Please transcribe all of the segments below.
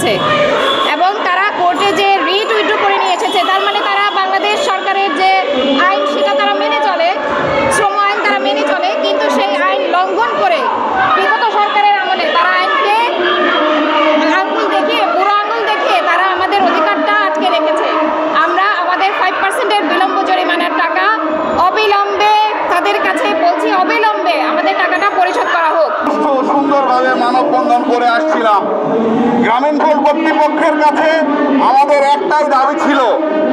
এসেছে এবং তারা কোর্টে যে রিট উইথড্র করে নিয়ে এসেছে, তার মানে তারা বাংলাদেশ সরকারের যে আইন সেটা তারা মেনে চলে, শ্রম আইন তারা মেনে চলে, কিন্তু সেই আইন লঙ্ঘন করে বিগত সরকারের আমলে তারা আইনকে আঙুল দেখিয়ে, বুড়ো আঙুল দেখিয়ে তারা আমাদের অধিকারটা আটকে রেখেছে। আমরা আমাদের 5% বিলম্ব জরিমানার টাকা অবিলম্বে তাদের কাছে বলছি, অবিলম্বে আমাদের টাকাটা পরিশোধ করা হোক। সুন্দরভাবে মানববন্ধন করে আসছিলাম। গ্রামীণফোন কর্তৃপক্ষের কাছে আমাদের একটাই দাবি ছিল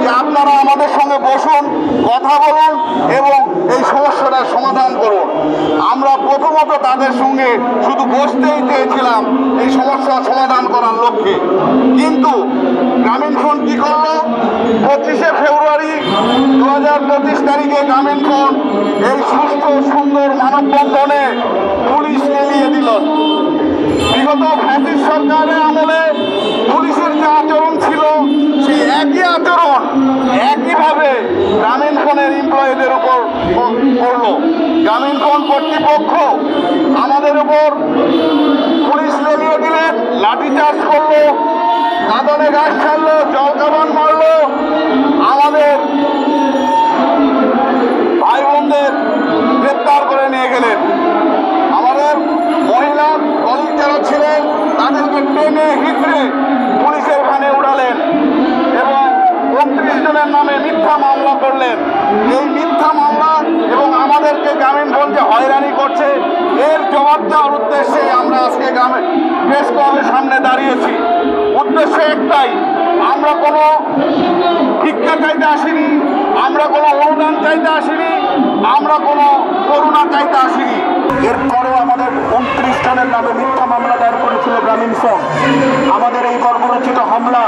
যে আপনারা আমাদের সঙ্গে বসুন, কথা বলুন এবং এই সমস্যাটার সমাধান করুন। আমরা প্রথমত তাদের সঙ্গে শুধু বসতেই চেয়েছিলাম এই সমস্যার সমাধান করার লক্ষ্যে, কিন্তু গ্রামীণফোন কি করলো? 25শে ফেব্রুয়ারি 2025 তারিখে গ্রামীণফোন এই সুস্থ সুন্দর মানববন্ধনে পুলিশ লেলিয়ে দিল। বিগত ফ্যাসিস্ট সরকারের আমলে পুলিশের যে আচরণ ছিল সেই একই আচরণ একইভাবে গ্রামীণফোনের এমপ্লয়ীদের উপর করলো। গ্রামীণফোন কর্তৃপক্ষ আমাদের উপর পুলিশ লেলিয়ে দিলেন, লাঠিচার্জ করলো, কাঁদনে গাছ ছাড়লো, জল কামান মারলো, আমাদের ভাই বোনদের গ্রেপ্তার করে নিয়ে গেলেন। আমাদের মহিলা কলিগ যারা ছিলেন তাদেরকে টেনে হিঁচড়ে পুলিশের ভ্যানে উড়ালেন এবং 29 জনের নামে মিথ্যা মামলা করলেন। এই মিথ্যা মামলা এবং আমাদেরকে গ্রামীণফোন যে হয়রানি করছে এর জবাব দেওয়ার উদ্দেশ্যে আমরা আজকে প্রেস ক্লাবের সামনে দাঁড়িয়েছি। উদ্দেশ্য একটাই, আমরা কোনো ভিক্ষা চাইতে আসিনি, আমরা কোনো অনুদান চাইতে আসিনি, আমরা কোনো করুণা চাইতে আসিনি। এরপরেও আমাদের 29 জনের নামে মিথ্যা মামলা দায়ের করেছিল গ্রামীণফোন। আমাদের এই বর্বরচিত হামলা,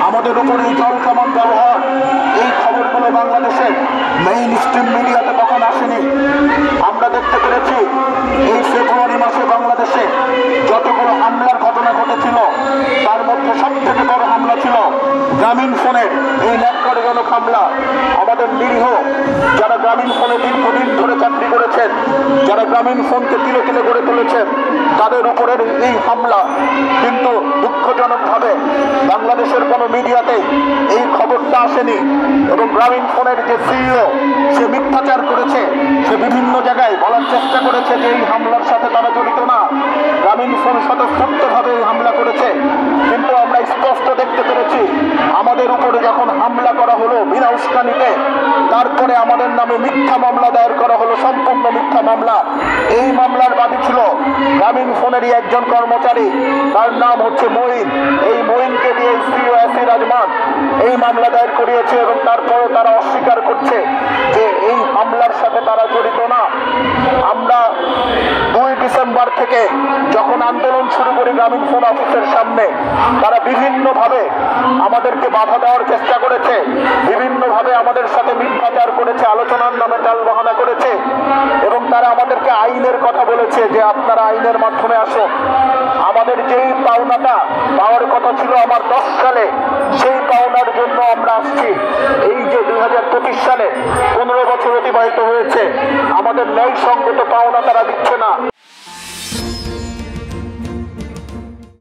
আমাদের উপরে এই জল কামান ব্যবহার, এই খবরগুলো বাংলাদেশের মেইন স্ট্রিম মিডিয়াতে তখন আসেনি। আমরা দেখতে পেরেছি এই ফেব্রুয়ারি মাসে বাংলাদেশে যতগুলো হামলার ঘটনা ঘটেছিল তার মধ্যে সবথেকে বড় হামলা ছিল গ্রামীণফোনের এই ন্যাক্কারজনক হামলা। আমাদের নিরীহ যারা গ্রামীণফোনে দীর্ঘদিন ধরে চাকরি করেছেন, যারা গ্রামীণফোনকে তিলে তিলে গড়ে তুলেছেন, তাদের উপরের এই হামলা। কিন্তু দুঃখজনকভাবে বাংলাদেশের কোনো মিডিয়াতেই এই খবরটা আসেনি এবং গ্রামীণফোনের যে সিইও সে মিথ্যাচার করেছে, সে বিভিন্ন জায়গায় বলার চেষ্টা করেছে যে এই হামলার সাথে তারা জড়িত না, গ্রামীণফোন স্বতঃস্ফূর্তভাবে এই হামলা করেছে। কিন্তু আমরা স্পষ্ট দেখতে পেরেছি আমাদের উপরে যখন হামলা করা হলো বিনা উস্কানিতে, তারপরে আমাদের নামে মিথ্যা মামলা দায়ের করা হলো, সম্পূর্ণ মিথ্যা মামলা। এই মামলার বাদী ছিল গ্রামীণফোনেরই একজন কর্মচারী, তার নাম হচ্ছে মঈন। এই মঈনকে দিয়ে সিইও আসির আজমান এই মামলা দায়ের করিয়েছে এবং তারপরে তারা অস্বীকার করছে যে এই হামলার সাথে তারা জড়িত না। আমরা 2 ডিসেম্বর থেকে যখন আন্দোলন শুরু করি গ্রামীণফোন অফিসের সামনে, তারা বিভিন্নভাবে আমাদেরকে বাধা দেওয়ার চেষ্টা করেছে, বিভিন্নভাবে আমাদের সাথে মিথ্যাচার করেছে, আলোচনার নামে টালবাহানা করেছে এবং তারা আমাদেরকে আইনের কথা বলেছে যে আপনারা আইনের মাধ্যমে আসুন। আমাদের যেই পাওনাটা পাওয়ার কথা ছিল আমার 10 সালে, সেই পাওনার জন্য আমরা আসছি। এই যে 2025 সালে 15 বছর অতিবাহিত হয়েছে, আমাদের ন্যায়সঙ্গত পাওনা তারা দিচ্ছে না।